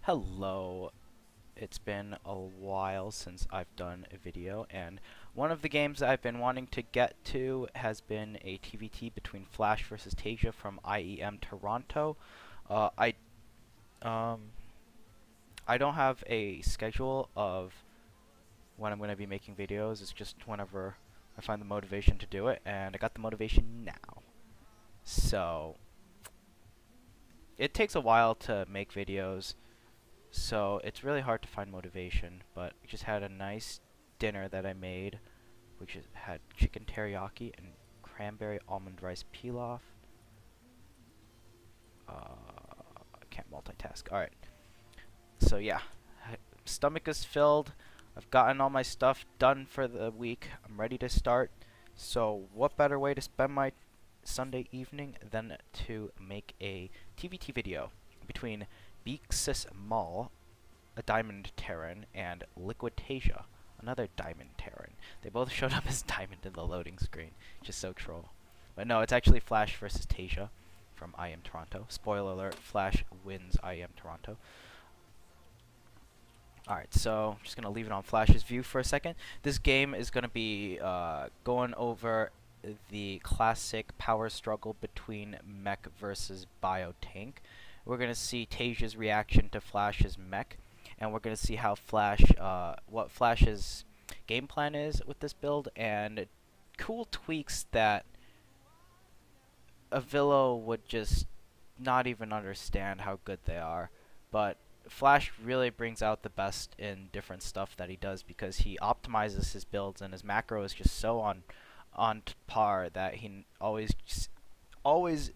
Hello, it's been a while since I've done a video, and one of the games I've been wanting to get to has been a TvT between Flash versus Tasia from IEM Toronto. Uh, I um I don't have a schedule of when I'm going to be making videos. It's just whenever I find the motivation to do it, and I got the motivation now. So it takes a while to make videos. So it's really hard to find motivation, but I just had a nice dinner that I made, which had chicken teriyaki and cranberry almond rice pilaf. I can't multitask. Alright, so yeah, stomach is filled. I've gotten all my stuff done for the week. I'm ready to start. So what better way to spend my Sunday evening than to make a TvT video between Beaksis Mall, a Diamond Terran, and Liquid Tasia, another Diamond Terran. They both showed up as Diamond in the loading screen, just so troll. But no, it's actually Flash versus Tasia from IEM Toronto. Spoiler alert, Flash wins IEM Toronto. Alright, so I'm just going to leave it on Flash's view for a second. This game is going to be going over the classic power struggle between Mech versus Biotank. We're going to see Tasia's reaction to Flash's Mech, and we're going to see how what Flash's game plan is with this build, and cool tweaks that Avillo would just not even understand how good they are. But Flash really brings out the best in different stuff that he does, because he optimizes his builds, and his macro is just so on par that he always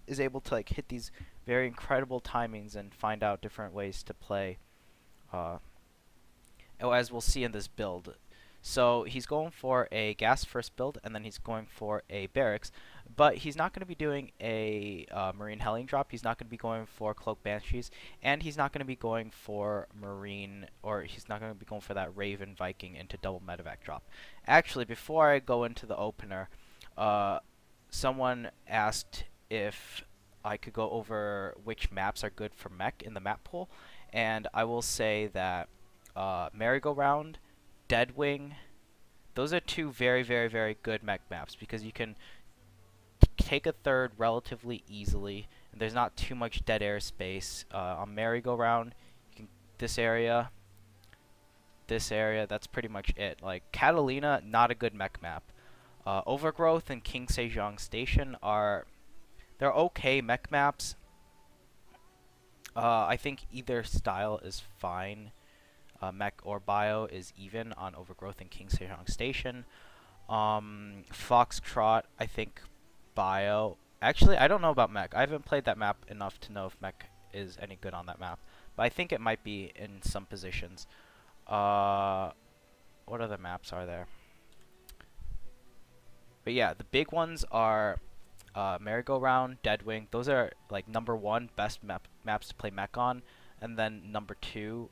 is able to like hit these very incredible timings and find out different ways to play, as we'll see in this build. So he's going for a gas first build, and then he's going for a barracks, but he's not going to be doing a marine helling drop. He's not going to be going for cloak banshees, and he's not going to be going for marine, or he's not going to be going for that raven viking into double medevac drop. Actually, before I go into the opener, someone asked if I could go over which maps are good for mech in the map pool, and I will say that merry-go-round, Deadwing, those are two very, very, very good mech maps, because you can take a third relatively easily, and there's not too much dead air space. On merry-go-round, this area, that's pretty much it. Like, Catalina, not a good mech map. Overgrowth and King Sejong Station they're okay mech maps. I think either style is fine. Mech or Bio is even on Overgrowth and King Sejong Station. Foxtrot, I think Bio. Actually, I don't know about Mech. I haven't played that map enough to know if Mech is any good on that map, but I think it might be in some positions. What other maps are there? But yeah, the big ones are merry-go-round, Deadwing. Those are like #1 best maps to play mech on, and then #2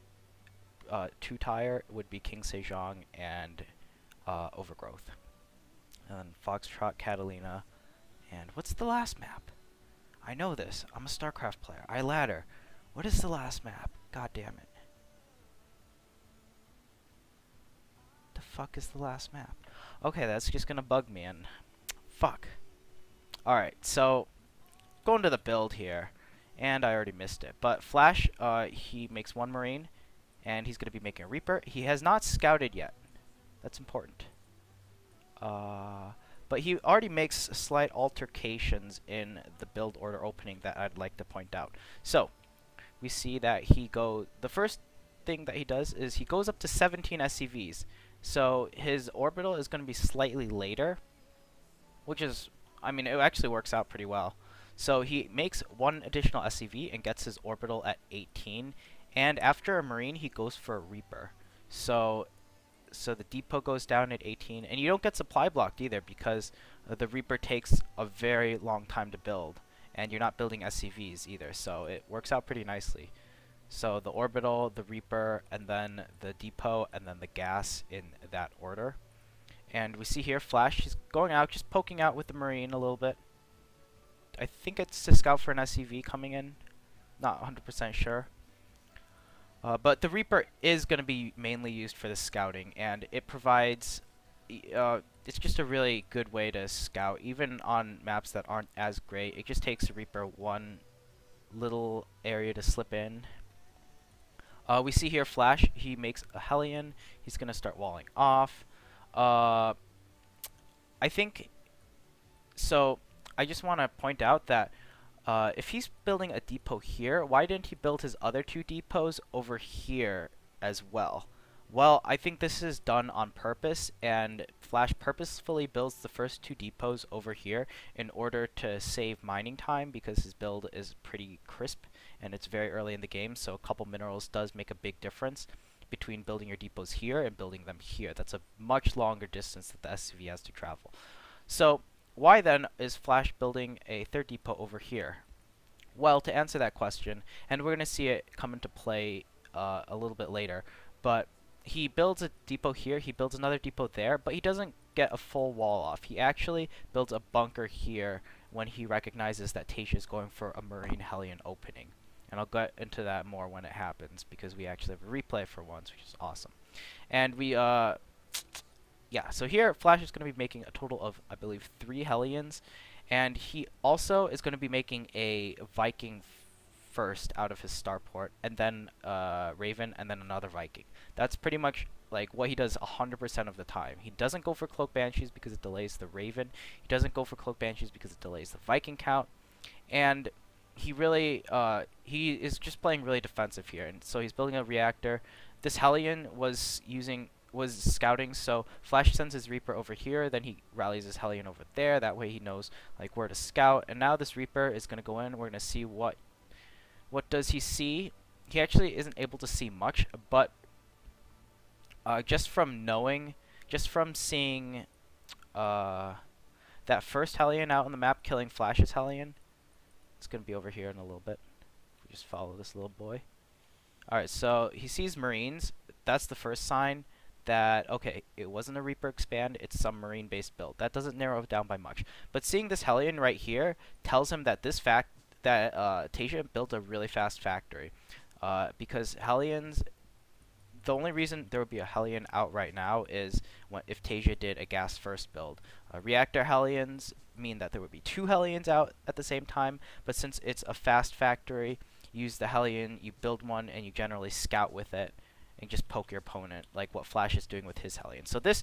two-tier would be King Sejong and Overgrowth. And then Foxtrot, Catalina, and what's the last map? I know this. I'm a StarCraft player. I ladder. What is the last map? God damn it. The fuck is the last map? Okay, that's just gonna bug me, and fuck. Alright, so going to the build here, and I already missed it. But Flash, he makes one Marine, and he's going to be making a Reaper. He has not scouted yet. That's important. But he already makes slight altercations in the build order opening that I'd like to point out. So, we see that the first thing that he does is he goes up to 17 SCVs. So, his orbital is going to be slightly later, which is, I mean, it actually works out pretty well. So, he makes one additional SCV and gets his orbital at 18. And after a Marine, he goes for a Reaper. So the depot goes down at 18, and you don't get supply blocked either, because the Reaper takes a very long time to build, and you're not building SCVs either, so it works out pretty nicely. So the orbital, the Reaper, and then the depot, and then the gas in that order. And we see here Flash, he's going out, just poking out with the Marine a little bit. I think it's to scout for an SCV coming in, not 100% sure. But the Reaper is going to be mainly used for the scouting, and it provides it's just a really good way to scout, even on maps that aren't as great. It just takes the Reaper one little area to slip in. We see here Flash, he makes a Hellion. He's going to start walling off. I think, so I just want to point out that if he's building a depot here, why didn't he build his other 2 depots over here as well? Well, I think this is done on purpose, and Flash purposefully builds the first 2 depots over here in order to save mining time, because his build is pretty crisp and it's very early in the game, so a couple minerals does make a big difference between building your depots here and building them here. That's a much longer distance that the SCV has to travel. So why then is Flash building a 3rd depot over here? Well, to answer that question, and we're going to see it come into play a little bit later, but he builds a depot here, he builds another depot there, but he doesn't get a full wall off. He actually builds a bunker here when he recognizes that Tasia is going for a Marine Hellion opening. And I'll get into that more when it happens, because we actually have a replay for once, which is awesome. And we, yeah, so here Flash is going to be making a total of, I believe, 3 Hellions, and he also is going to be making a Viking first out of his starport, and then Raven, and then another Viking. That's pretty much like what he does 100% of the time. He doesn't go for Cloak Banshees because it delays the Raven. He doesn't go for Cloak Banshees because it delays the Viking count, and he really he is just playing really defensive here. And so he's building a reactor. This Hellion was scouting, so Flash sends his Reaper over here, then he rallies his Hellion over there. That way he knows like where to scout. And now this Reaper is going to go in. We're going to see what does he see. He actually isn't able to see much, but just from seeing that first Hellion out on the map killing Flash's Hellion, it's going to be over here in a little bit. We just follow this little boy. Alright, so he sees Marines. That's the first sign that, okay, it wasn't a Reaper expand, it's some Marine-based build. That doesn't narrow it down by much. But seeing this Hellion right here tells him that Tasia built a really fast factory. Because Hellions, the only reason there would be a Hellion out right now is if Tasia did a gas first build. Reactor Hellions mean that there would be 2 Hellions out at the same time, but since it's a fast factory, you use the Hellion, you build one, and you generally scout with it and just poke your opponent, like what Flash is doing with his Hellion. So this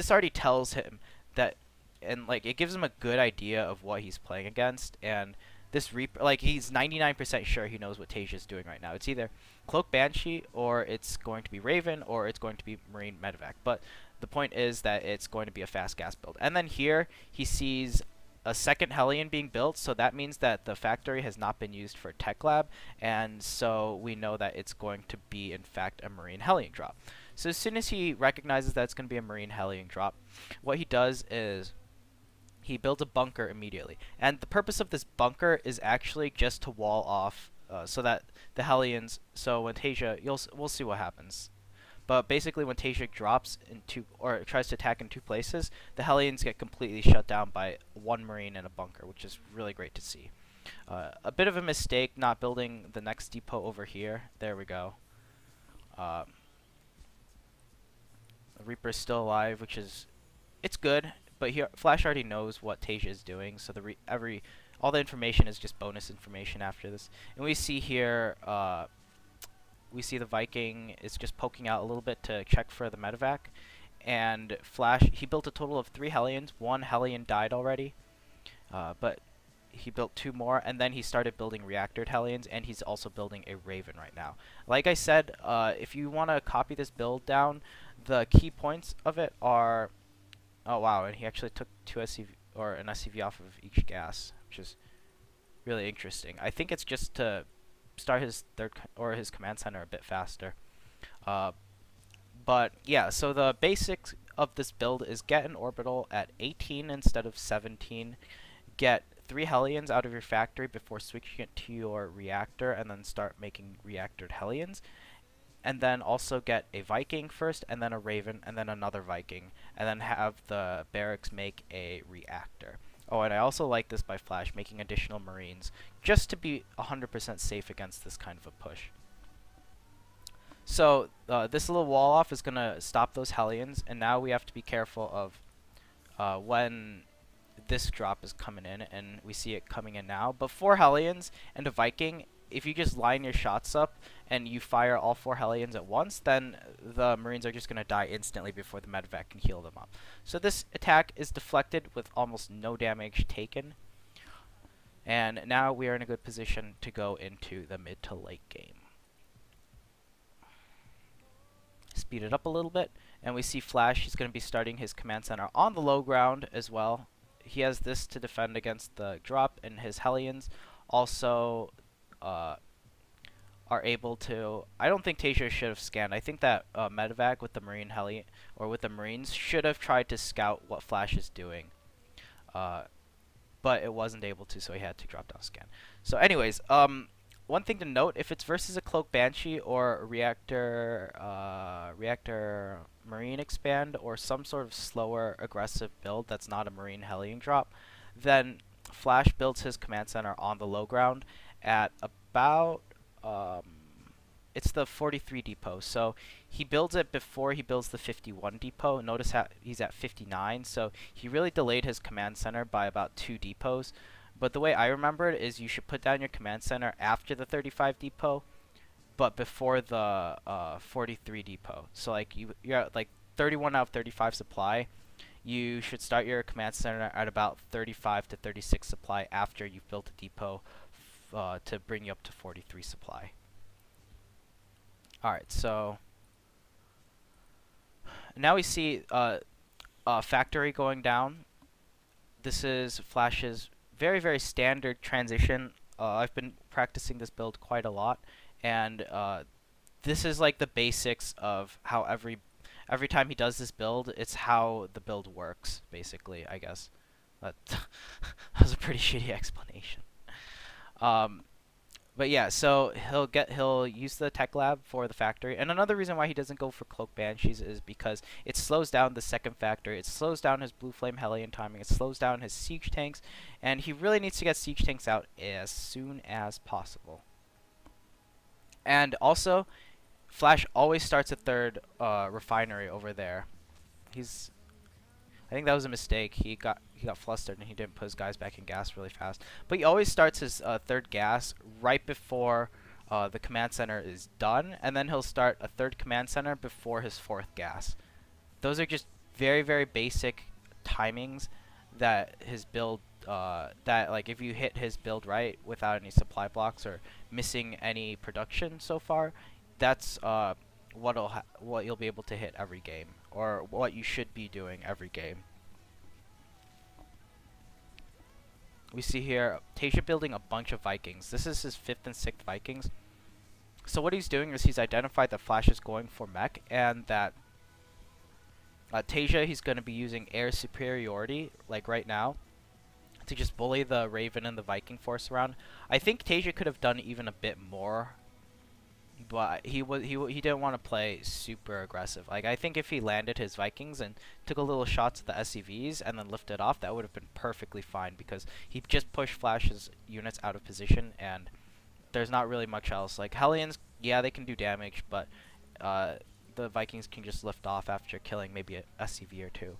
already tells him that, and like it gives him a good idea of what he's playing against. And this Reaper, like he's 99% sure he knows what Tasia is doing right now. It's either Cloak Banshee, or it's going to be Raven, or it's going to be Marine Medevac. But the point is that it's going to be a fast gas build. And then here he sees a second Hellion being built, so that means that the factory has not been used for Tech Lab, and so we know that it's going to be, in fact, a Marine Hellion drop. So as soon as he recognizes that it's going to be a Marine Hellion drop, what he does is he builds a bunker immediately. And the purpose of this bunker is actually just to wall off so that the Hellions, so when Tasia, we'll see what happens. But basically when Tasia drops into, or tries to attack in 2 places, the Hellions get completely shut down by 1 Marine and a bunker, which is really great to see. A bit of a mistake not building the next depot over here. There we go. The Reaper's still alive, which is, it's good, but here Flash already knows what Tasia is doing, so all the information is just bonus information after this. And we see here, we see the Viking is just poking out a little bit to check for the medevac, and Flash, he built a total of 3 Hellions. 1 Hellion died already, but he built 2 more, and then he started building reactored Hellions, and he's also building a Raven right now. Like I said, if you want to copy this build down, the key points of it are, oh wow, and he actually took an SCV off of each gas, which is really interesting. I think it's just to start his his command center a bit faster. But yeah, so the basics of this build is get an orbital at 18 instead of 17, get 3 Hellions out of your factory before switching it to your reactor, and then start making reactored Hellions. And then also get a Viking first, and then a Raven, and then another Viking, and then have the barracks make a reactor. Oh, and I also like this by Flash, making additional Marines, just to be 100% safe against this kind of a push. So this little wall off is gonna stop those Hellions, and now we have to be careful of when this drop is coming in, and we see it coming in now. But 4 Hellions and a Viking, if you just line your shots up and you fire all 4 Hellions at once, then the Marines are just going to die instantly before the medevac can heal them up. So this attack is deflected with almost no damage taken. And now we are in a good position to go into the mid to late game. Speed it up a little bit, and we see Flash. He's going to be starting his command center on the low ground as well. He has this to defend against the drop, and his Hellions also are able to. I don't think Tasia should have scanned. I think that medevac with the Marine Heli or with the Marines should have tried to scout what Flash is doing, but it wasn't able to, so he had to drop down scan. So, anyways, one thing to note: if it's versus a Cloak Banshee or a Reactor Marine Expand or some sort of slower aggressive build that's not a Marine Hellion drop, then Flash builds his command center on the low ground at about it's the 43 depot. So he builds it before he builds the 51 depot. Notice how he's at 59, so he really delayed his command center by about 2 depots. But the way I remember it is you should put down your command center after the 35 depot, but before the 43 depot. So like you're at like 31 out of 35 supply. You should start your command center at about 35 to 36 supply after you've built a depot to bring you up to 43 supply. Alright, so now we see factory going down. This is Flash's very, very standard transition. I've been practicing this build quite a lot, and this is like the basics of how every time he does this build, it's how the build works, basically, I guess. That was a pretty shitty explanation. But yeah, so he'll use the tech lab for the factory, and another reason why he doesn't go for Cloak Banshees is because it slows down the second factory, it slows down his Blue Flame Hellion timing, it slows down his siege tanks, and he really needs to get siege tanks out as soon as possible. And also, Flash always starts a third refinery over there. I think that was a mistake. He got flustered and he didn't put his guys back in gas really fast. But he always starts his third gas right before the command center is done, and then he'll start a third command center before his fourth gas. Those are just very, very basic timings that his build that like if you hit his build right without any supply blocks or missing any production so far, that's what you'll be able to hit every game, or what you should be doing every game. We see here Tasia building a bunch of Vikings. This is his 5th and 6th Vikings. So what he's doing is he's identified that Flash is going for Mech, and that Tasia, he's going to be using air superiority, like right now, to just bully the Raven and the Viking force around. I think Tasia could have done even a bit more, but he didn't want to play super aggressive. Like, I think if he landed his Vikings and took a little shots at the SCVs and then lifted off, that would have been perfectly fine, because he just pushed Flash's units out of position, and there's not really much else. Like, Hellions, yeah, they can do damage, but the Vikings can just lift off after killing maybe a SCV or 2.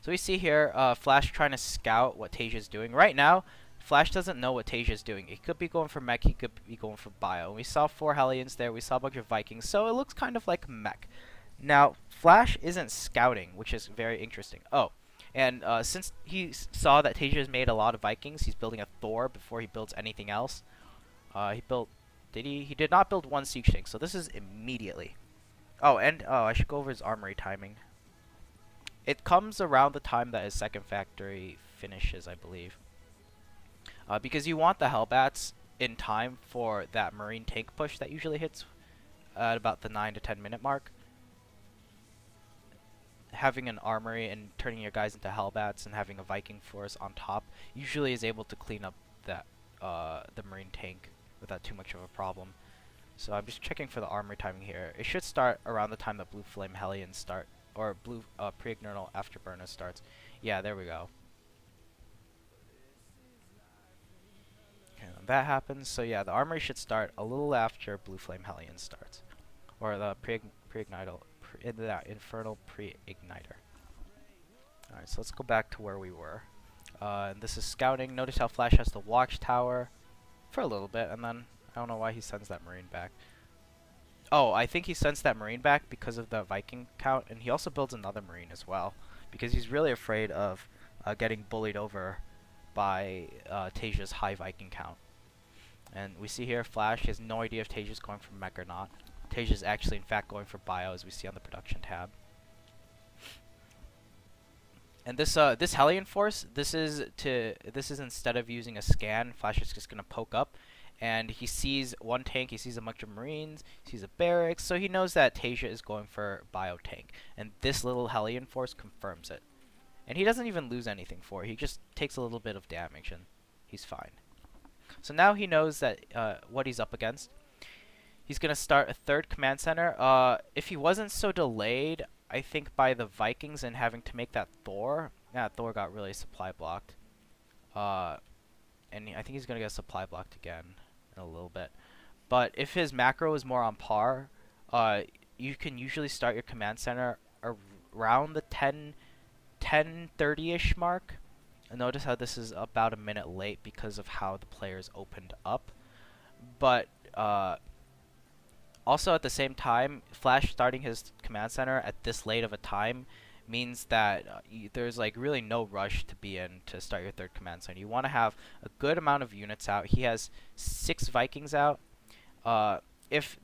So we see here Flash trying to scout what Tasia's doing. Right now, Flash doesn't know what Tasia's doing. He could be going for Mech, he could be going for Bio. And we saw 4 Hellions there, we saw a bunch of Vikings, so it looks kind of like Mech. Now, Flash isn't scouting, which is very interesting. Oh, and since he saw that Tasia's made a lot of Vikings, he's building a Thor before he builds anything else. He built... He did not build 1 siege tank, so this is immediately. Oh, and I should go over his armory timing. It comes around the time that his second factory finishes, I believe. Because you want the Hellbats in time for that Marine tank push that usually hits at about the 9 to 10 minute mark. Having an armory and turning your guys into Hellbats and having a Viking force on top usually is able to clean up that the Marine tank without too much of a problem. So I'm just checking for the armory timing here. It should start around the time that Blue Flame Hellions start, or Blue Pre-Ignernal Afterburner starts. Yeah, there we go. that happens. So yeah, the armory should start a little after Blue Flame Hellion starts, or the infernal pre-igniter. All right, so let's go back to where we were. And this is scouting. Notice how Flash has the watchtower for a little bit, and then I don't know why he sends that Marine back. Oh, I think he sends that Marine back because of the Viking count, and he also builds another Marine as well, because he's really afraid of getting bullied over by Tasia's high Viking count. And we see here Flash has no idea if Tasia's going for Mech or not. Tasia's actually, in fact, going for Bio, as we see on the production tab. And this Hellion Force, this is instead of using a scan, Flash is just gonna poke up, and he sees one tank, he sees a bunch of Marines, he sees a barracks, so he knows that Tasia is going for Bio tank, and this little Hellion Force confirms it. And he doesn't even lose anything for it. He just takes a little bit of damage, and he's fine. So now he knows that what he's up against. He's gonna start a third command center. If he wasn't so delayed, I think, by the Vikings and having to make that Thor. Yeah, Thor got really supply blocked. And I think he's going to get supply blocked again in a little bit. But if his macro is more on par, you can usually start your command center around the 10:30-ish mark. And notice how this is about a minute late because of how the players opened up. But also, at the same time, Flash starting his command center at this late of a time means that there's like really no rush to be in to start your third command center. You want to have a good amount of units out. He has 6 Vikings out. If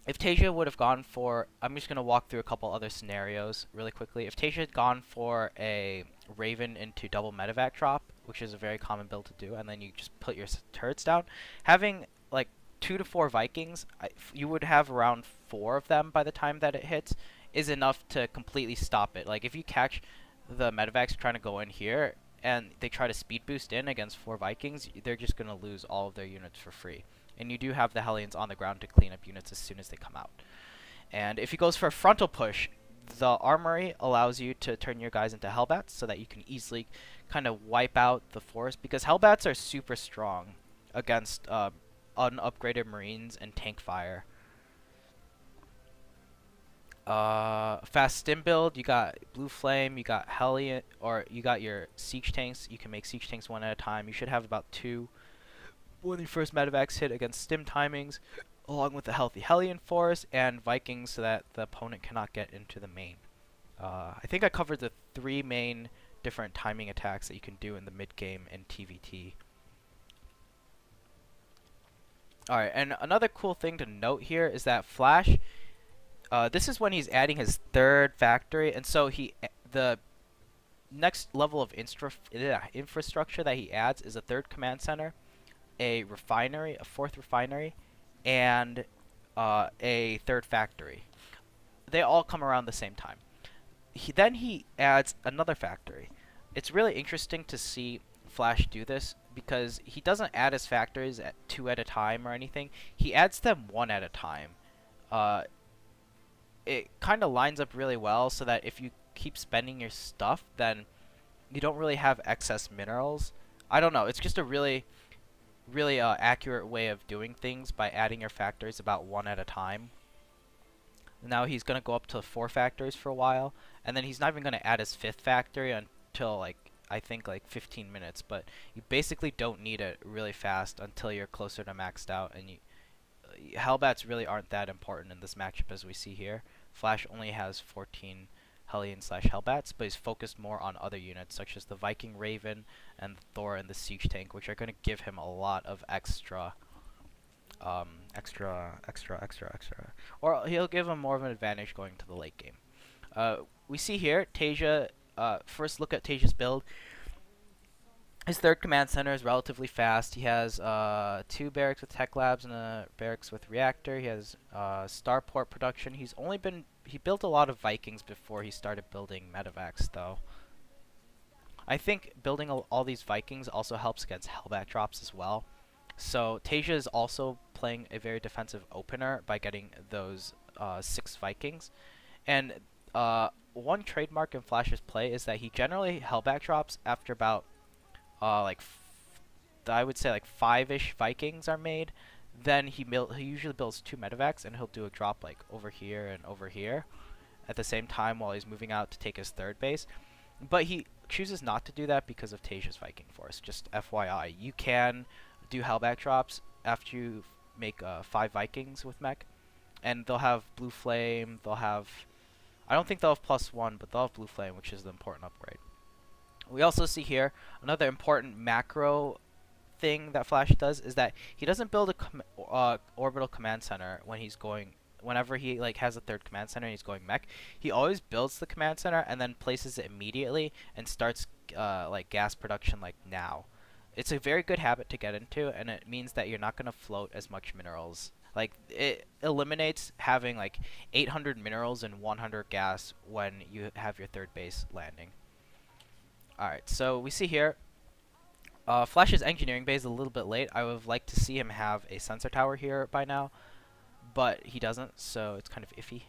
Tasia would have gone for, I'm just gonna walk through a couple other scenarios really quickly. If Tasia had gone for a Raven into double medevac drop, which is a very common build to do, and then you just put your turrets down, having like 2 to 4 Vikings, you would have around 4 of them by the time that it hits, is enough to completely stop it. Like, if you catch the medevacs trying to go in here, and they try to speed boost in against 4 Vikings, they're just going to lose all of their units for free. And you do have the Hellions on the ground to clean up units as soon as they come out. And if he goes for a frontal push, the armory allows you to turn your guys into Hellbats so that you can easily kind of wipe out the force, because Hellbats are super strong against unupgraded Marines and tank fire. Fast stim build, you got Blue Flame, you got Hellion, or you got your siege tanks. You can make siege tanks one at a time. You should have about 2 when your first medevacs hit against stim timings, along with a healthy Hellion force and Vikings so that the opponent cannot get into the main. I think I covered the 3 main different timing attacks that you can do in the mid game in TvT. Alright, and another cool thing to note here is that Flash, this is when he's adding his 3rd factory, and so the next level of infrastructure that he adds is a 3rd command center, a refinery, a 4th refinery, and a 3rd factory. They all come around the same time. Then he adds another factory. It's really interesting to see Flash do this, because he doesn't add his factories at 2 at a time or anything. He adds them 1 at a time. It kind of lines up really well so that if you keep spending your stuff, then you don't really have excess minerals. I don't know. It's just a really accurate way of doing things by adding your factories about 1 at a time. Now he's going to go up to 4 factories for a while, and then he's not even going to add his 5th factory until I think 15 minutes, but you basically don't need it really fast until you're closer to maxed out, and Hellbats really aren't that important in this matchup as we see here. Flash only has 14 Hellion/Hellbats, but he's focused more on other units such as the Viking Raven and the Thor and the Siege Tank, which are going to give him a lot of extra, or he'll give him more of an advantage going to the late game. We see here Tasia. First look at Tasia's build. His 3rd command center is relatively fast. He has 2 barracks with tech labs and a barracks with reactor. He has starport production. He built a lot of Vikings before he started building medevacs, though. I think building all these Vikings also helps against Hellbat drops as well. So Tasia is also playing a very defensive opener by getting those 6 Vikings. And one trademark in Flash's play is that he generally Hellbat drops after about I would say like 5-ish Vikings are made, then he usually builds 2 medevacs, and he'll do a drop like over here and over here at the same time while he's moving out to take his 3rd base. But he chooses not to do that because of Tasia's Viking Force. Just FYI, you can do Hellback drops after you make 5 Vikings with Mech, and they'll have Blue Flame, they'll have, I don't think they'll have +1, but they'll have Blue Flame, which is the important upgrade. We also see here another important macro thing that Flash does is that he doesn't build a orbital command center when he's going, whenever he like has a 3rd command center and he's going Mech. He always builds the command center and then places it immediately and starts like gas production like now. It's a very good habit to get into, and it means that you're not going to float as much minerals. Like, it eliminates having like 800 minerals and 100 gas when you have your 3rd base landing. Alright, so we see here Flash's engineering bay is a little bit late. I would have liked to see him have a sensor tower here by now, but he doesn't, so it's kind of iffy.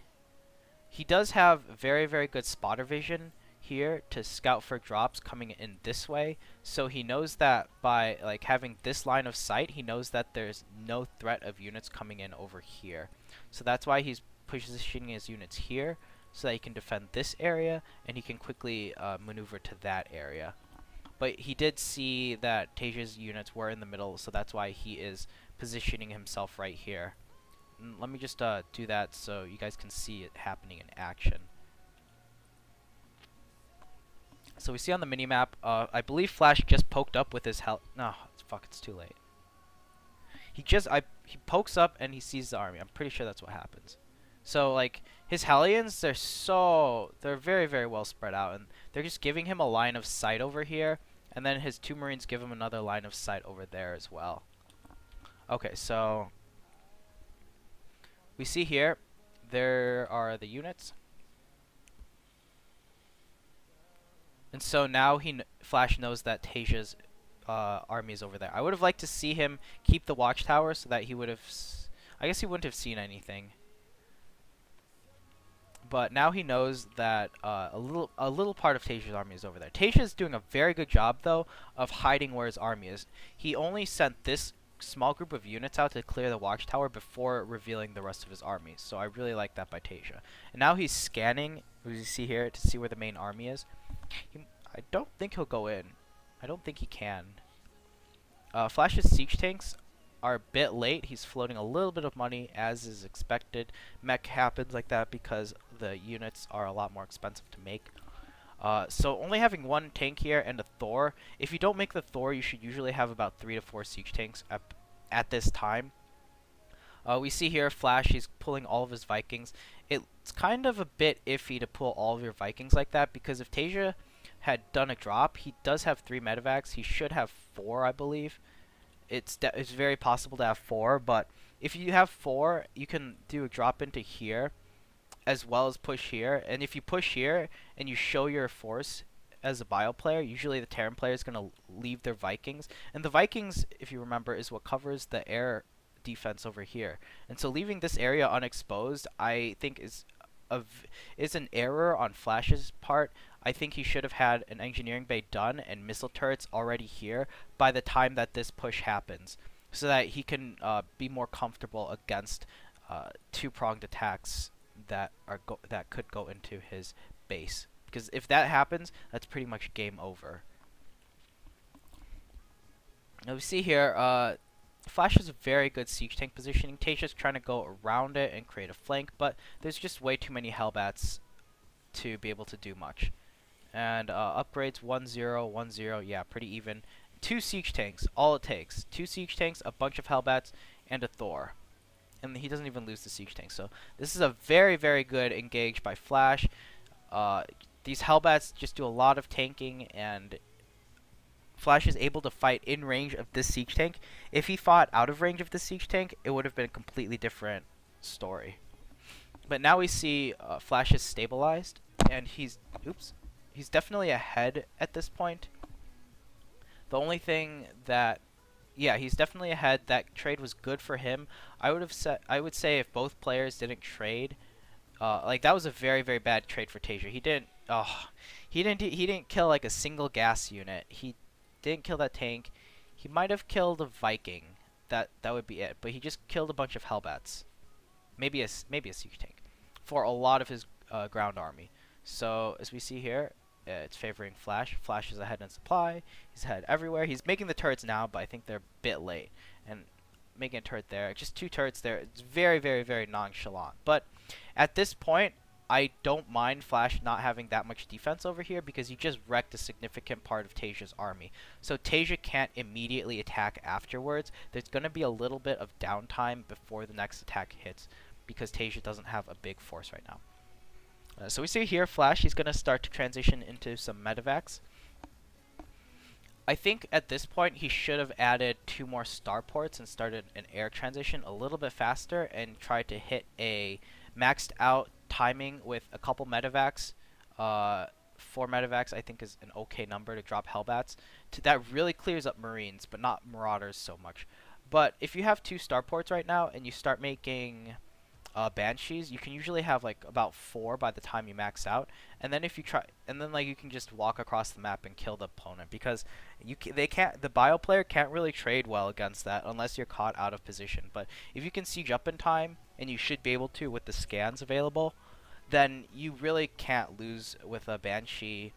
He does have very, very good spotter vision here to scout for drops coming in this way, so he knows that by like having this line of sight, he knows that there's no threat of units coming in over here. So that's why he's positioning his units here, so that he can defend this area, and he can quickly maneuver to that area. But he did see that Tasia's units were in the middle, so that's why he is positioning himself right here. Let me just do that so you guys can see it happening in action. So we see on the minimap, I believe Flash just poked up with his no, fuck, it's too late. He pokes up and he sees the army. I'm pretty sure that's what happens. So like his Hellions, they're very, very well spread out, and they're just giving him a line of sight over here, and then his 2 Marines give him another line of sight over there as well. Okay, so we see here there are the units, and so now Flash knows that Tasia's army is over there. I would have liked to see him keep the watchtower so that he would have, I guess he wouldn't have seen anything. But now he knows that a little part of Tasia's army is over there. Tasia's doing a very good job, though, of hiding where his army is. He only sent this small group of units out to clear the watchtower before revealing the rest of his army. So I really like that by Tasia. And now he's scanning, as you see here, to see where the main army is. I don't think he'll go in. I don't think he can. Flash's siege tanks are a bit late. He's floating a little bit of money, as is expected. Mech happens like that because the units are a lot more expensive to make. So only having 1 tank here and a Thor. If you don't make the Thor, you should usually have about 3 to 4 siege tanks at this time. We see here Flash, he's pulling all of his Vikings. It's kind of a bit iffy to pull all of your Vikings like that, because if Tasia had done a drop, he does have 3 medevacs. He should have 4, I believe. It's very possible to have 4, but if you have 4, you can do a drop into here as well as push here. And if you push here and you show your force as a bio player, usually the Terran player is going to leave their Vikings. And the Vikings, if you remember, is what covers the air defense over here. And so leaving this area unexposed, I think is an error on Flash's part. I think he should have had an engineering bay done and missile turrets already here by the time that this push happens, so that he can be more comfortable against 2-pronged attacks that could go into his base. Because if that happens, that's pretty much game over. Now we see here, Flash has a very good siege tank positioning. Tasia's trying to go around it and create a flank, but there's just way too many Hellbats to be able to do much. And upgrades 1-0, 1-0, yeah, pretty even. 2 siege tanks, all it takes. 2 siege tanks, a bunch of Hellbats, and a Thor. And he doesn't even lose the siege tank. So this is a very, very good engage by Flash. These Hellbats just do a lot of tanking, and Flash is able to fight in range of this siege tank. If he fought out of range of the siege tank, it would have been a completely different story. But now we see Flash is stabilized, and he's definitely ahead at this point. The only thing that, yeah, he's definitely ahead. That trade was good for him. I would say if both players didn't trade, like that was a very, very bad trade for Tasia. He didn't kill like a single gas unit. He didn't kill that tank. He might have killed a Viking. That would be it. But he just killed a bunch of Hellbats. Maybe a siege tank for a lot of his ground army. So as we see here, it's favoring Flash. Flash is ahead in supply. He's ahead everywhere. He's making the turrets now, but I think they're a bit late. And making a turret there, just 2 turrets there. It's very, very, very nonchalant. But at this point, I don't mind Flash not having that much defense over here because he just wrecked a significant part of Tasia's army. So Tasia can't immediately attack afterwards. There's going to be a little bit of downtime before the next attack hits because Tasia doesn't have a big force right now. So we see here Flash, he's going to start to transition into some medevacs. I think at this point he should have added 2 more starports and started an air transition a little bit faster and tried to hit a maxed out timing with a couple medevacs. 4 medevacs I think is an okay number to drop Hellbats. That really clears up Marines, but not Marauders so much. But if you have 2 starports right now and you start making Banshees, you can usually have like about 4 by the time you max out, and then if you try, and then like you can just walk across the map and kill the opponent because the bio player can't really trade well against that unless you're caught out of position. But if you can siege up in time, and you should be able to with the scans available, then you really can't lose with a Banshee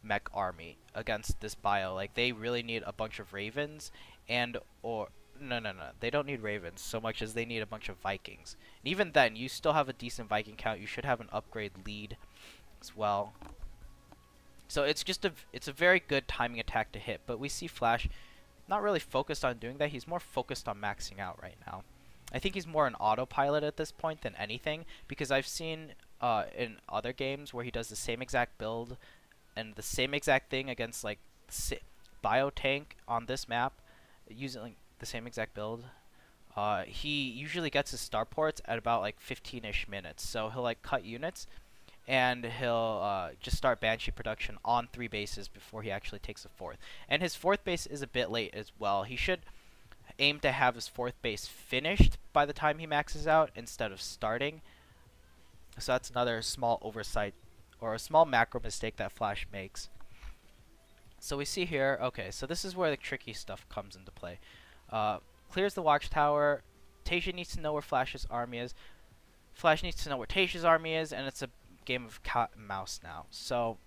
mech army against this bio. Like they really need a bunch of Ravens No, they don't need Ravens so much as they need a bunch of Vikings. And even then, you still have a decent Viking count. You should have an upgrade lead as well. So it's a very good timing attack to hit. But we see Flash not really focused on doing that. He's more focused on maxing out right now. I think he's more an autopilot at this point than anything, because I've seen in other games where he does the same exact build and the same exact thing against like bio tank on this map using like the same exact build. He usually gets his starports at about like 15-ish minutes, so he'll like cut units and he'll just start Banshee production on 3 bases before he actually takes a 4th. And his 4th base is a bit late as well. He should aim to have his 4th base finished by the time he maxes out instead of starting. So that's another small oversight or a small macro mistake that Flash makes. So we see here, okay, so this is where the tricky stuff comes into play. Clears the watchtower. Tasia needs to know where Flash's army is. Flash needs to know where Tasia's army is, and it's a game of cat and mouse now. So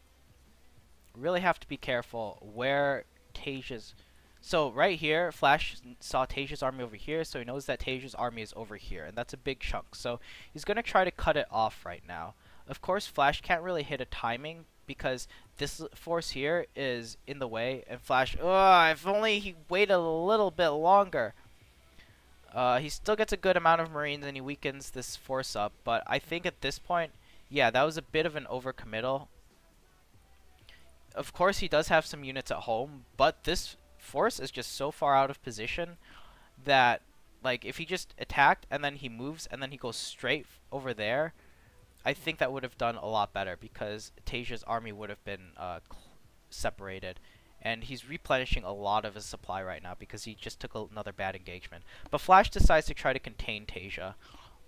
really have to be careful where Tasia's... So right here, Flash saw Tasia's army over here, so he knows that Tasia's army is over here, and that's a big chunk. So he's going to try to cut it off right now. Of course, Flash can't really hit a timing because this force here is in the way, and Flash, if only he waited a little bit longer. He still gets a good amount of Marines and he weakens this force up, but I think at this point, yeah, that was a bit of an overcommittal. Of course, he does have some units at home, but this force is just so far out of position that, like, if he just attacked and then he moves and then he goes straight over there, I think that would have done a lot better because Tasia's army would have been separated. And he's replenishing a lot of his supply right now because he just took another bad engagement. But Flash decides to try to contain Tasia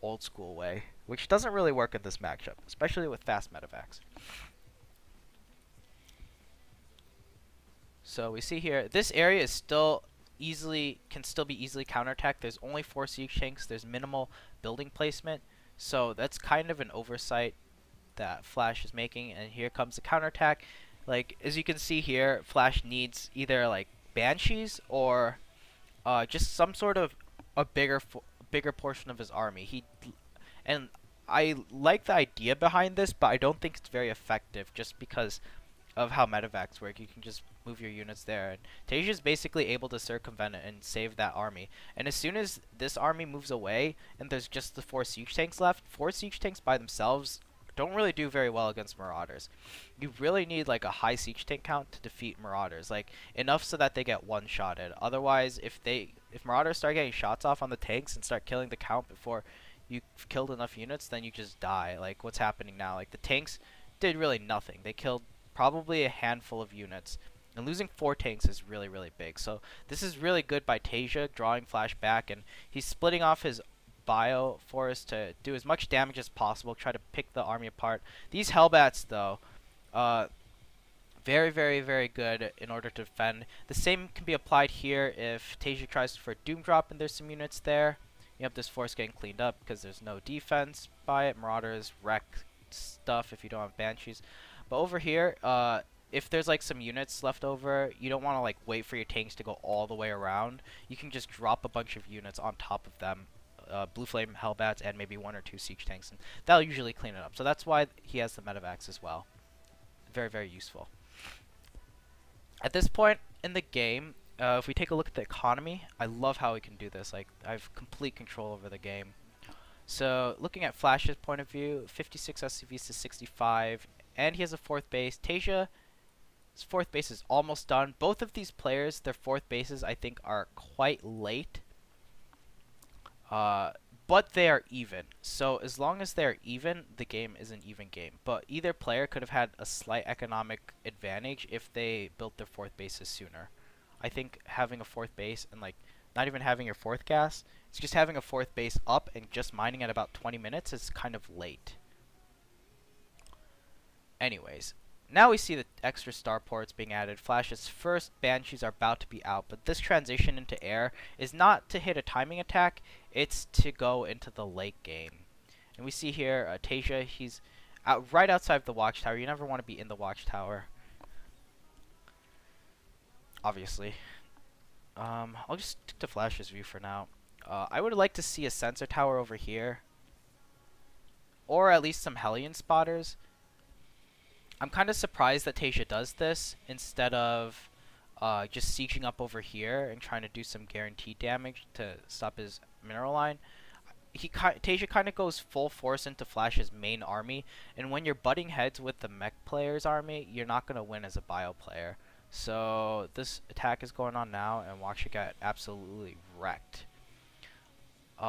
old school way, which doesn't really work in this matchup, especially with fast medevacs. So we see here, this area is still can still be easily counterattacked. There's only 4 siege tanks. There's minimal building placement. So that's kind of an oversight that Flash is making. And here comes the counterattack. Like, as you can see here, Flash needs either like Banshees or just some sort of a bigger portion of his army. And I like the idea behind this, but I don't think it's very effective just because of how medevacs work. You can just move your units there, and Tasia's basically able to circumvent it and save that army. And as soon as this army moves away and there's just the 4 siege tanks left, 4 siege tanks by themselves don't really do very well against Marauders. You really need like a high siege tank count to defeat Marauders, like enough so that they get one-shotted. Otherwise, if Marauders start getting shots off on the tanks and start killing the count before you've killed enough units, then you just die. Like what's happening now. Like the tanks did really nothing. They killed probably a handful of units, and losing 4 tanks is really, really big. So this is really good by Tasia, drawing Flash back, and he's splitting off his bio force to do as much damage as possible, try to pick the army apart. These Hellbats, though, Very, very, very good in order to defend. The same can be applied here if Tasia tries for Doom Drop and there's some units there. You have this force getting cleaned up because there's no defense by it. Marauders wreck stuff if you don't have Banshees. But over here, if there's like some units left over, you don't want to like wait for your tanks to go all the way around. You can just drop a bunch of units on top of them. Blue Flame Hellbats and maybe 1 or 2 siege tanks, and that'll usually clean it up. So that's why he has the medevacs as well. Very, very useful. At this point in the game, if we take a look at the economy, I love how we can do this. Like, I have complete control over the game. So, looking at Flash's point of view, 56 SCVs to 65, and he has a 4th base. Tasia's 4th base is almost done. Both of these players, their 4th bases, I think, are quite late. But they are even. So as long as they're even, the game is an even game. But either player could have had a slight economic advantage if they built their 4th bases sooner. I think having a 4th base and like not even having your 4th gas, it's just having a 4th base up and just mining at about 20 minutes is kind of late. Anyways, now we see the extra starports being added. Flash's first Banshees are about to be out, but this transition into air is not to hit a timing attack, it's to go into the late game. And we see here Tasia, he's right outside of the watchtower. You never want to be in the watchtower, obviously. I'll just stick to Flash's view for now. I would like to see a sensor tower over here, or at least some Hellion spotters. I'm kind of surprised that Tasia does this instead of just sieging up over here and trying to do some guaranteed damage to stop his mineral line. Tasia kind of goes full force into Flash's main army, and when you're butting heads with the Mech player's army, you're not going to win as a bio player. So this attack is going on now, and watch it get absolutely wrecked.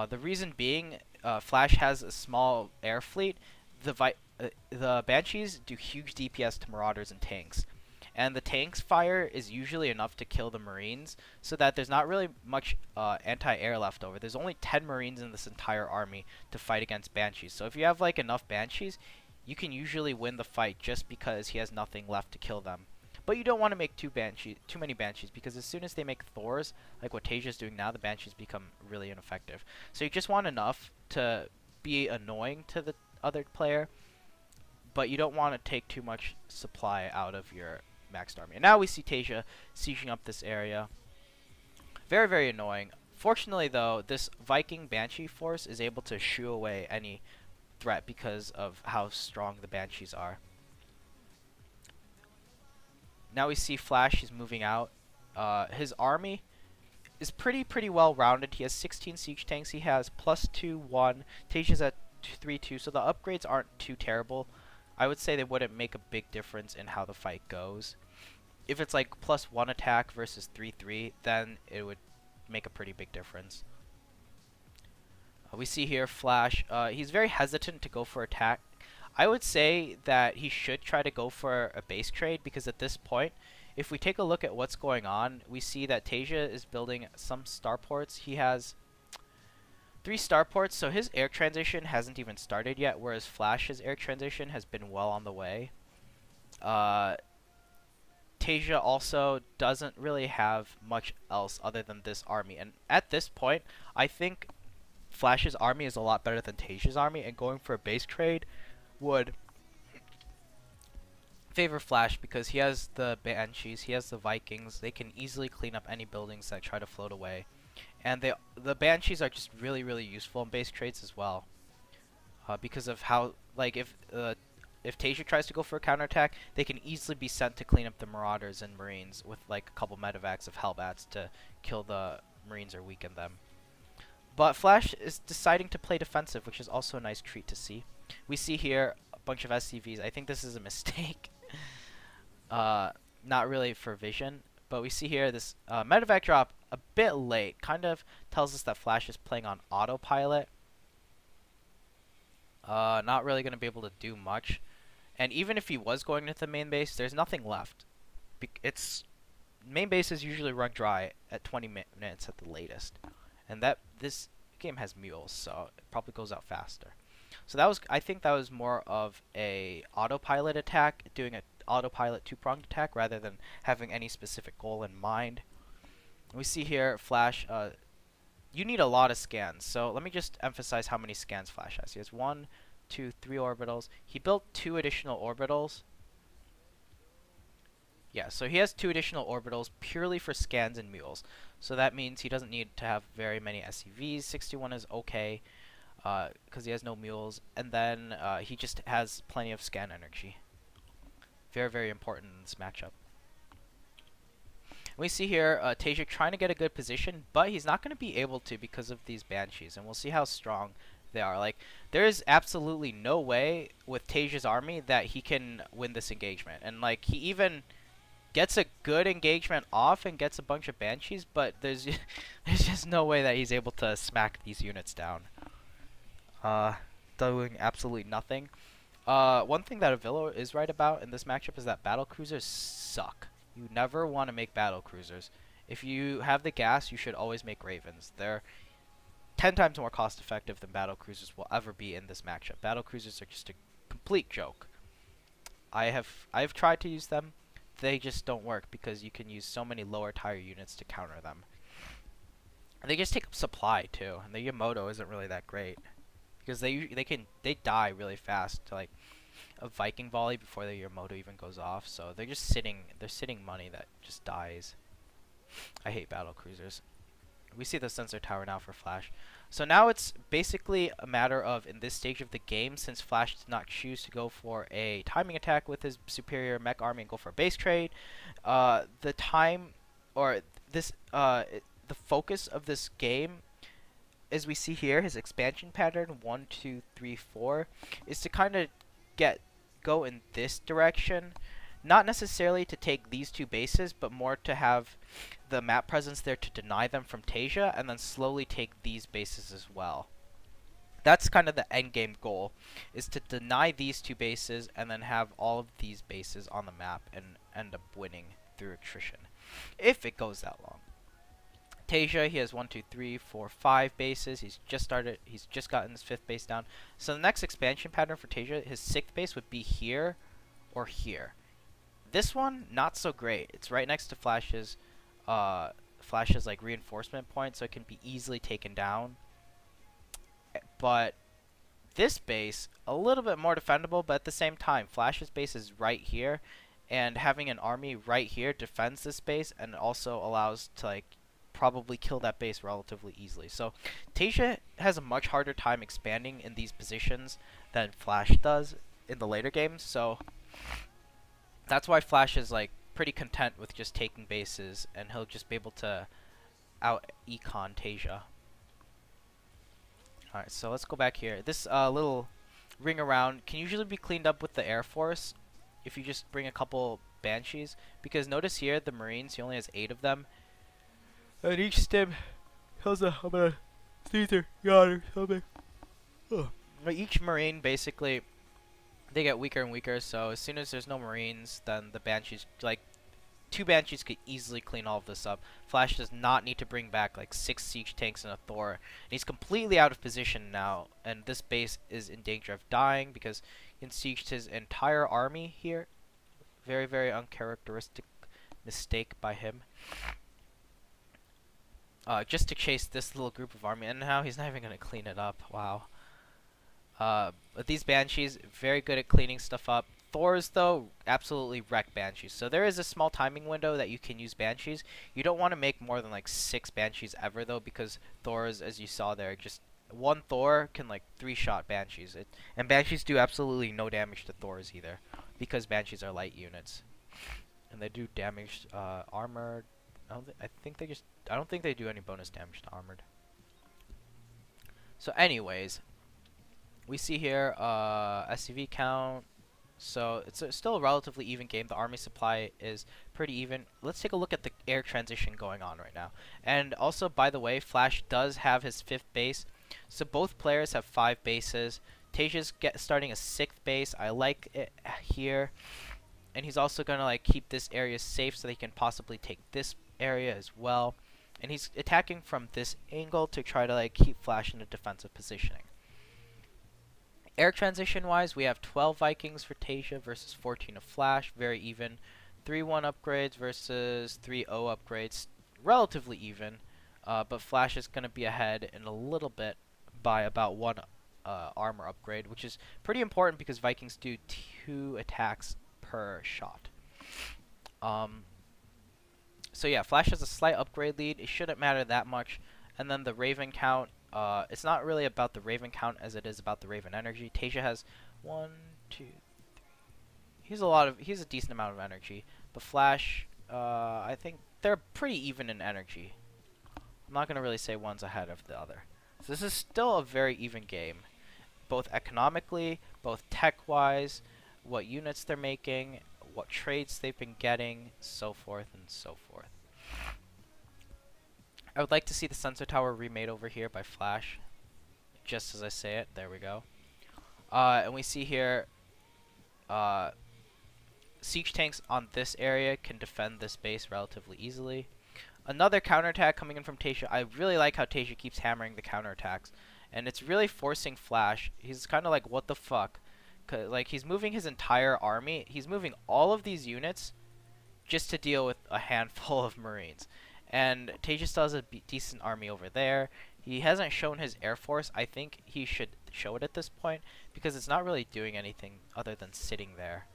The reason being, Flash has a small air fleet. The Banshees do huge DPS to Marauders and tanks. And the tanks' fire is usually enough to kill the Marines, so that there's not really much anti-air left over. There's only 10 Marines in this entire army to fight against Banshees. So if you have like enough Banshees, you can usually win the fight just because he has nothing left to kill them. But you don't want to make too many Banshees, because as soon as they make Thors, like what Tasia's doing now, the Banshees become really ineffective. So you just want enough to be annoying to the other player, but you don't want to take too much supply out of your maxed army. And now we see Tasia sieging up this area. Very, very annoying. Fortunately, though, this Viking Banshee force is able to shoo away any threat because of how strong the Banshees are. Now we see Flash, he's moving out. His army is pretty well rounded. He has 16 siege tanks. He has +2-1. Tasia's at 3-2, so the upgrades aren't too terrible. I would say they wouldn't make a big difference in how the fight goes. If it's like +1 attack versus 3-3, then it would make a pretty big difference. We see here Flash, he's very hesitant to go for attack. I would say that he should try to go for a base trade, because at this point, if we take a look at what's going on, we see that Tasia is building some starports. He has 3 starports, so his air transition hasn't even started yet, whereas Flash's air transition has been well on the way. Tasia also doesn't really have much else other than this army, and at this point, I think Flash's army is a lot better than Tasia's army, and going for a base trade would favor Flash because he has the Banshees, he has the Vikings. They can easily clean up any buildings that try to float away. And the Banshees are just really useful in base trades as well, because of how, like, if Tasia tries to go for a counterattack, they can easily be sent to clean up the Marauders and Marines with like a couple medevacs of Hellbats to kill the Marines or weaken them. But Flash is deciding to play defensive, which is also a nice treat to see. We see here a bunch of SCVs. I think this is a mistake. Not really for vision, but we see here this medevac drop a bit late. Kind of tells us that Flash is playing on autopilot. Not really going to be able to do much. And even if he was going into the main base, there's nothing left. Main bases usually run dry at 20 minutes at the latest. And this game has mules, so it probably goes out faster. So I think that was more of a autopilot attack, doing an autopilot two-pronged attack rather than having any specific goal in mind. We see here Flash, you need a lot of scans, so let me just emphasize how many scans Flash has. He has 1, 2, 3 orbitals. He built 2 additional orbitals. Yeah, so he has 2 additional orbitals purely for scans and mules. So that means he doesn't need to have very many SCVs. 61 is okay, because he has no mules. And then he just has plenty of scan energy. Very, very important in this matchup. We see here Tasia trying to get a good position, but he's not going to be able to because of these Banshees. And we'll see how strong they are. Like, there is absolutely no way with Tasia's army that he can win this engagement. And, like, he even gets a good engagement off and gets a bunch of Banshees, but there's just no way that he's able to smack these units down. Doing absolutely nothing. One thing that Avilo is right about in this matchup is that battle cruisers suck. You never want to make battle cruisers. If you have the gas, you should always make Ravens. They're 10 times more cost effective than battle cruisers will ever be in this matchup. Battle cruisers are just a complete joke. I've tried to use them. They just don't work because you can use so many lower tier units to counter them. And they just take up supply too. And the Yamato isn't really that great because they die really fast to like a Viking volley before the Yamato even goes off. So they're just sitting money that just dies. I hate battle cruisers. We see the sensor tower now for Flash. So now it's basically a matter of, in this stage of the game, since Flash did not choose to go for a timing attack with his superior mech army and go for a base trade, the focus of this game, as we see here, his expansion pattern 1, 2, 3, 4, is to kind of go in this direction. Not necessarily to take these 2 bases, but more to have the map presence there to deny them from Tasia, and then slowly take these bases as well. That's kind of the end game goal, is to deny these 2 bases, and then have all of these bases on the map, and end up winning through attrition, if it goes that long. Tasia, he has 1, 2, 3, 4, 5 bases. He's just gotten his 5th base down. So the next expansion pattern for Tasia, his 6th base would be here or here. This one, not so great. It's right next to Flash's like reinforcement point, so it can be easily taken down. But this base, a little bit more defendable, but at the same time, Flash's base is right here, and having an army right here defends this base and also allows to like probably kill that base relatively easily. So Tasia has a much harder time expanding in these positions than Flash does in the later games. So that's why Flash is like pretty content with just taking bases, and he'll just be able to out-econ Tasia. Alright, so let's go back here. This little ring around can usually be cleaned up with the Air Force if you just bring a couple Banshees, because notice here the Marines, he only has 8 of them, and each stim has a, I'm gonna sneeze or yawn or something. Each Marine basically, they get weaker and weaker, so as soon as there's no Marines, then the Banshees, like, 2 Banshees could easily clean all of this up. Flash does not need to bring back, like, 6 siege tanks and a Thor. And he's completely out of position now, and this base is in danger of dying because he can siege his entire army here. Very, very uncharacteristic mistake by him. Just to chase this little group of army, and now he's not even going to clean it up. Wow. But these Banshees, very good at cleaning stuff up. Thors, though, absolutely wreck Banshees. So there is a small timing window that you can use Banshees. You don't want to make more than like 6 Banshees ever, though, because Thors, as you saw there, just one Thor can like 3-shot Banshees. And Banshees do absolutely no damage to Thors either, because Banshees are light units, and they do damage armored. I don't think they do any bonus damage to armored. So anyways, we see here SCV count. So it's still a relatively even game. The army supply is pretty even. Let's take a look at the air transition going on right now. And also, by the way, Flash does have his 5th base. So both players have 5 bases. Tasia's starting a 6th base. I like it here. And he's also going to like keep this area safe so they can possibly take this area as well. And he's attacking from this angle to try to like keep Flash in a defensive positioning. Air transition wise, we have 12 Vikings for Tasia versus 14 of Flash, very even. 3-1 upgrades versus 3-0 upgrades, relatively even. But Flash is going to be ahead in a little bit by about 1 armor upgrade, which is pretty important because Vikings do 2 attacks per shot. So yeah, Flash has a slight upgrade lead. It shouldn't matter that much. And then the Raven count, it's not really about the Raven count as it is about the Raven energy. Tasia has 1, 2, 3. He's a decent amount of energy. But Flash, I think they're pretty even in energy. I'm not gonna really say one's ahead of the other. So this is still a very even game, both economically, both tech-wise, what units they're making, what trades they've been getting, so forth and so forth. I would like to see the sensor tower remade over here by Flash. Just as I say it, there we go. And we see here, siege tanks on this area can defend this base relatively easily. Another counterattack coming in from Tasia. I really like how Tasia keeps hammering the counterattacks. And it's really forcing Flash. He's kind of like, what the fuck? Like, he's moving his entire army. He's moving all of these units just to deal with a handful of Marines. And Tasia still has a decent army over there. He hasn't shown his Air Force. I think he should show it at this point because it's not really doing anything other than sitting there,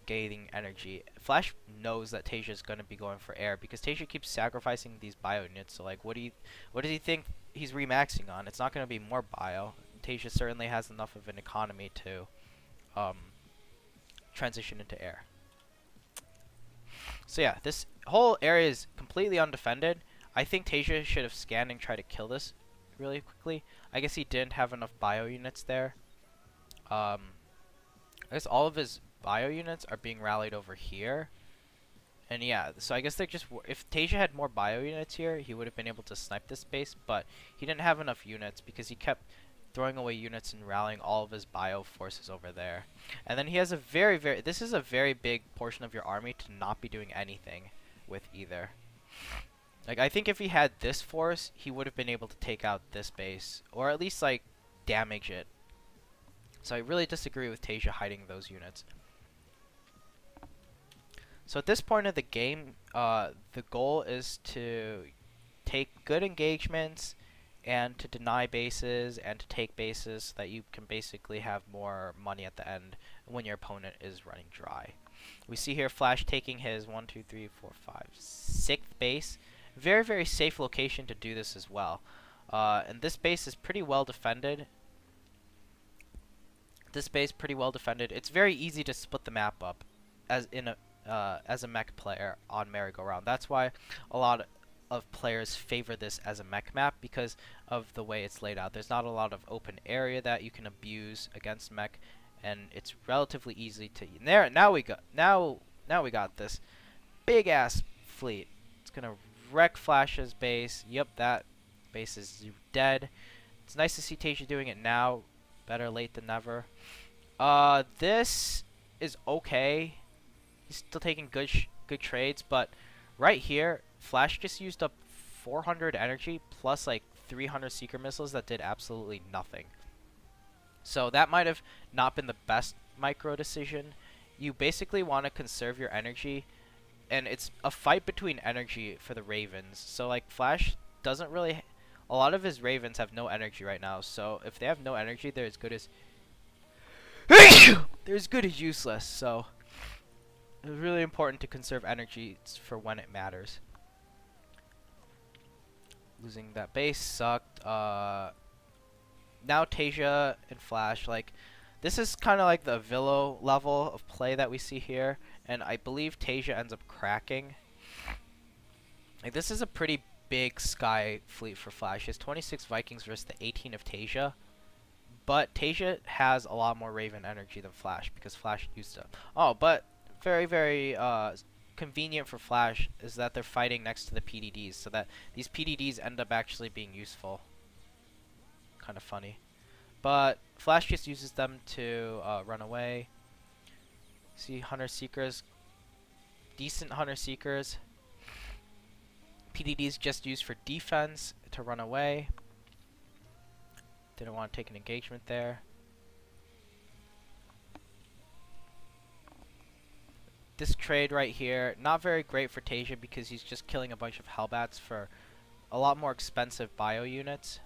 gaining energy. Flash knows that Tasia is going to be going for air because Tasia keeps sacrificing these bio units. So, like, what does he think he's remaxing on? It's not going to be more bio. Tasia certainly has enough of an economy to transition into air. So yeah, this whole area is completely undefended. I think Tasia should have scanned and tried to kill this really quickly. I guess he didn't have enough bio units there. I guess all of his bio units are being rallied over here. And yeah, so I guess they're just, if Tasia had more bio units here, he would have been able to snipe this base, but he didn't have enough units because he kept throwing away units and rallying all of his bio forces over there. And then he has a this is a very big portion of your army to not be doing anything with either. Like, I think if he had this force, he would have been able to take out this base, or at least, like, damage it. So I really disagree with Tasia hiding those units. So at this point of the game, the goal is to take good engagements and to deny bases and to take bases so that you can basically have more money at the end when your opponent is running dry. We see here Flash taking his 1, 2, 3, 4, 5, 6th base. Very, very safe location to do this as well. And this base is pretty well defended. It's very easy to split the map up as a mech player on merry-go-round. That's why a lot of players favor this as a mech map because of the way it's laid out. There's not a lot of open area that you can abuse against mech, and it's relatively easy to. Now we got this big ass fleet. It's gonna wreck Flash's base. Yep, that base is dead. It's nice to see Tasia doing it now. Better late than never. This is okay. He's still taking good trades, but right here, Flash just used up 400 energy plus like 300 Seeker missiles that did absolutely nothing. So that might have not been the best micro decision. You basically want to conserve your energy, and it's a fight between energy for the Ravens. So like Flash doesn't really, a lot of his Ravens have no energy right now. So if they have no energy, they're as good as useless. So it's really important to conserve energy for when it matters. Losing that base sucked. Now Tasia and Flash, like, this is kind of like the Villo level of play that we see here, and I believe Tasia ends up cracking. Like, this is a pretty big sky fleet for Flash. He has 26 Vikings versus the 18 of Tasia, but Tasia has a lot more Raven energy than Flash because Flash used to. Oh, but very, very convenient for Flash is that they're fighting next to the PDDs, so that these PDDs end up actually being useful. Kind of funny. But Flash just uses them to run away. See, Hunter Seekers. Decent Hunter Seekers. PDDs just used for defense to run away. Didn't want to take an engagement there. this trade right here, not very great for Tasia because he's just killing a bunch of Hellbats for a lot more expensive bio units.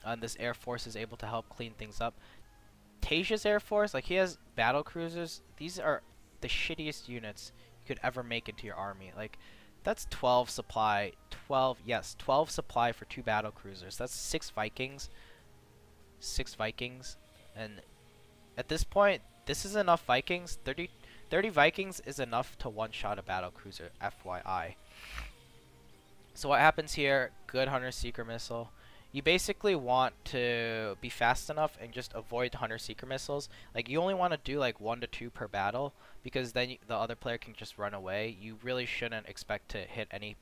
And this Air Force is able to help clean things up. Tasia's Air Force, like he has battle cruisers. These are the shittiest units you could ever make into your army. Like that's 12 supply, 12 supply for 2 battle cruisers. That's 6 Vikings. 6 Vikings. And at this point, this is enough Vikings. 30 Vikings is enough to one-shot a battle cruiser, FYI. So what happens here, good Hunter-Seeker missile. You basically want to be fast enough and just avoid Hunter-Seeker missiles. Like you only want to do like 1 to 2 per battle because then the other player can just run away. You really shouldn't expect to hit any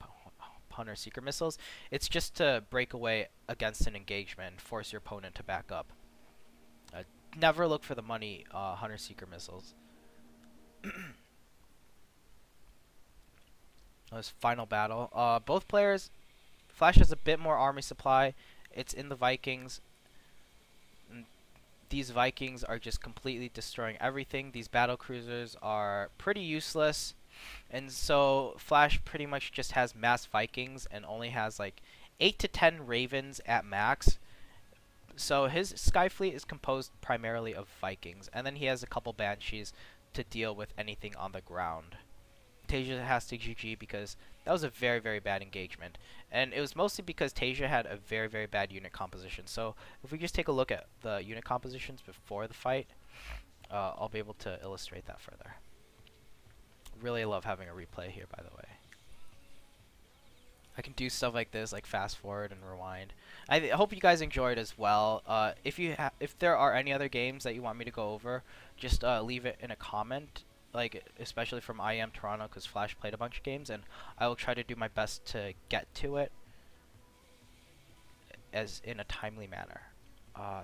Hunter-Seeker missiles. It's just to break away against an engagement and force your opponent to back up. Never look for the money Hunter-Seeker missiles. This final battle. Both players, Flash has a bit more army supply. It's in the Vikings. And these Vikings are just completely destroying everything. These battle cruisers are pretty useless. And so Flash pretty much just has mass Vikings and only has like 8 to 10 Ravens at max. So his Sky Fleet is composed primarily of Vikings. And then he has a couple Banshees to deal with anything on the ground. Tasia has to GG because that was a very, very bad engagement. And it was mostly because Tasia had a very, very bad unit composition. So if we just take a look at the unit compositions before the fight, I'll be able to illustrate that further. Really love having a replay here, by the way. I can do stuff like this, like fast forward and rewind. I hope you guys enjoyed as well. If there are any other games that you want me to go over, just leave it in a comment. Like especially from IEM Toronto, because Flash played a bunch of games, and I will try to do my best to get to it as in a timely manner.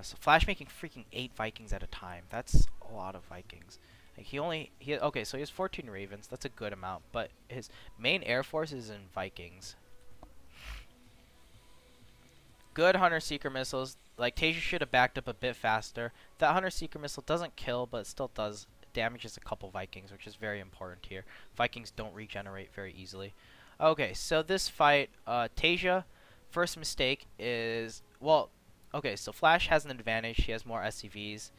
So Flash making freaking 8 Vikings at a time. That's a lot of Vikings. Like okay, so he has 14 Ravens. That's a good amount, but his main Air Force is in Vikings. Good Hunter-Seeker missiles. Like Tasia should have backed up a bit faster. That Hunter-Seeker missile doesn't kill, but it still does damages a couple Vikings, which is very important here. Vikings don't regenerate very easily. Okay, so this fight, Tasia, first mistake is, well, okay, so Flash has an advantage. He has more SCVs.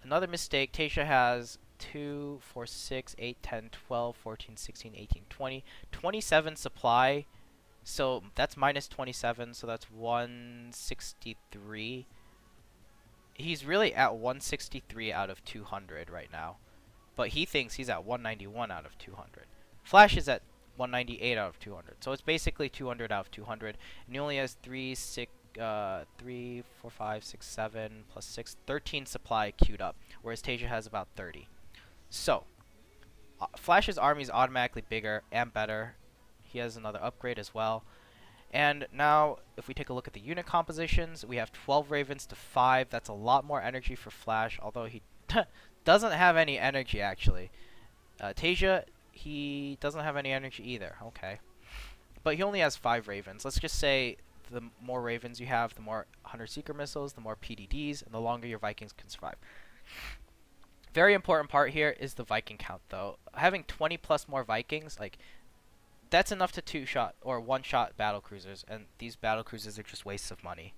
Another mistake, Tasia has 2, 4, 6, 8, 10, 12, 14, 16, 18, 20, 27 supply. So that's minus 27, so that's 163. He's really at 163 out of 200 right now. But he thinks he's at 191 out of 200. Flash is at 198 out of 200. So it's basically 200 out of 200. And he only has 3, 4, 5, 6, 7, plus 6, 13 supply queued up. Whereas Tasia has about 30. So, Flash's army is automatically bigger and better. He has another upgrade as well. And now, if we take a look at the unit compositions, we have 12 Ravens to 5. That's a lot more energy for Flash, although he doesn't have any energy, actually. Tasia, he doesn't have any energy either. Okay. But he only has 5 Ravens. Let's just say the more Ravens you have, the more Hunter-Seeker missiles, the more PDDs, and the longer your Vikings can survive. Very important part here is the Viking count, though. Having 20 plus more Vikings, like, that's enough to 2-shot or 1-shot battle cruisers, and these battle cruisers are just wastes of money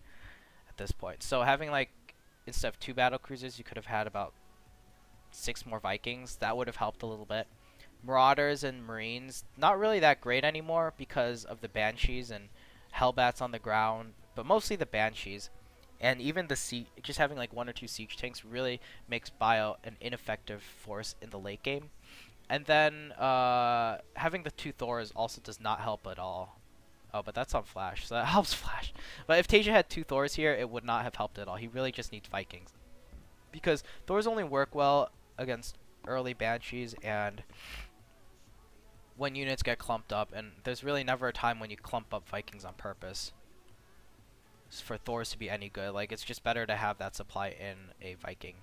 at this point. So having, like, instead of 2 battle cruisers, you could have had about 6 more Vikings. That would have helped a little bit. Marauders and Marines, not really that great anymore because of the Banshees and Hellbats on the ground, but mostly the Banshees. And even the just having like 1 or 2 siege tanks really makes Bio an ineffective force in the late game. And then having the 2 Thors also does not help at all. Oh, but that's on Flash, so that helps Flash. But if Tasia had 2 Thors here, it would not have helped at all. He really just needs Vikings. Because Thors only work well against early Banshees and when units get clumped up. And there's really never a time when you clump up Vikings on purpose for Thors to be any good. Like, it's just better to have that supply in a Viking.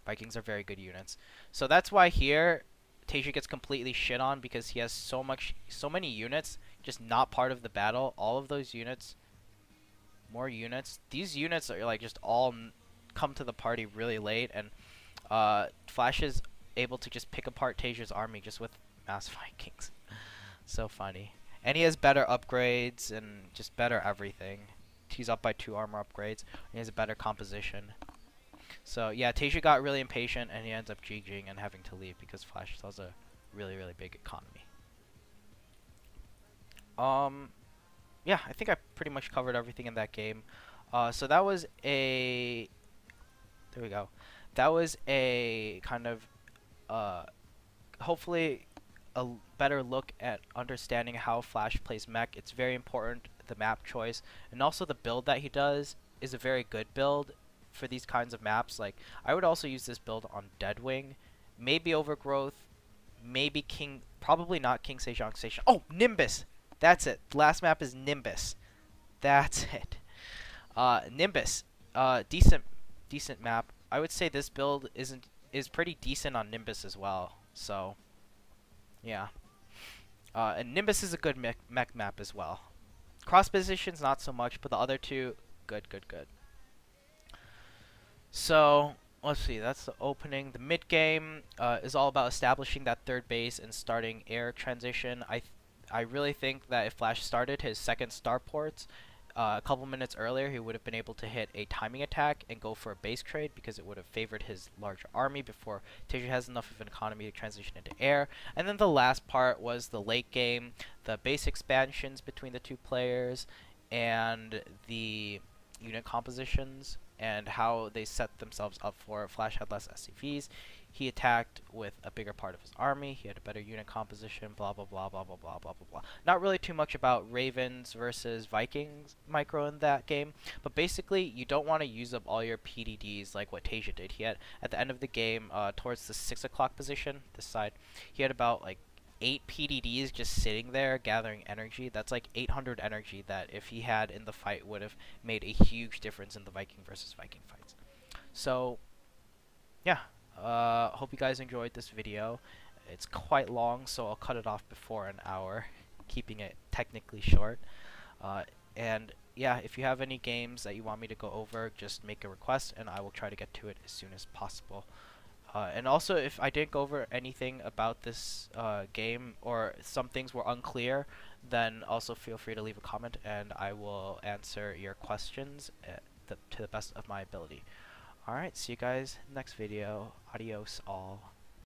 Vikings are very good units. So that's why here Tasia gets completely shit on because he has so many units just not part of the battle. All of those units, more units. These units are like just all come to the party really late, and Flash's able to just pick apart Tasia's army just with mass Vikings. So funny. And he has better upgrades and just better everything. He's up by 2 armor upgrades. And he has a better composition. So yeah, Tasia got really impatient and he ends up GGing and having to leave because Flash has a really, really big economy. Yeah, I think I pretty much covered everything in that game. So that was a... There we go. That was a kind of, hopefully, a better look at understanding how Flash plays Mech. It's very important, the map choice, and also the build that he does is a very good build for these kinds of maps. Like, I would also use this build on Deadwing, maybe Overgrowth, maybe King, probably not King Sejong Station. Oh, Nimbus! That's it. The last map is Nimbus. That's it. Nimbus, decent map. I would say this build is pretty decent on Nimbus as well. So, yeah. And Nimbus is a good mech map as well. Cross positions not so much, but the other two, good. So let's see. That's the opening. The mid game is all about establishing that third base and starting air transition. I really think that if Flash started his second starports a couple minutes earlier, he would have been able to hit a timing attack and go for a base trade because it would have favored his larger army before Tasia has enough of an economy to transition into air. And then the last part was the late game, the base expansions between the two players, and the unit compositions and how they set themselves up for it. Flash had less SCVs. He attacked with a bigger part of his army. He had a better unit composition, blah, blah, blah, blah, blah, blah, blah, blah, blah. Not really too much about Ravens versus Vikings micro in that game, but basically you don't want to use up all your PDDs like what Tasia did. He had, at the end of the game, towards the 6 o'clock position, this side, he had about like 8 PDDs just sitting there gathering energy. That's like 800 energy that if he had in the fight would have made a huge difference in the Viking versus Viking fights. So, yeah. Hope you guys enjoyed this video. It's quite long, so I'll cut it off before an hour, keeping it technically short. And yeah, if you have any games that you want me to go over, just make a request and I will try to get to it as soon as possible. And also, if I didn't go over anything about this game or some things were unclear, then also feel free to leave a comment and I will answer your questions to the best of my ability. Alright, see you guys next video. Adios all.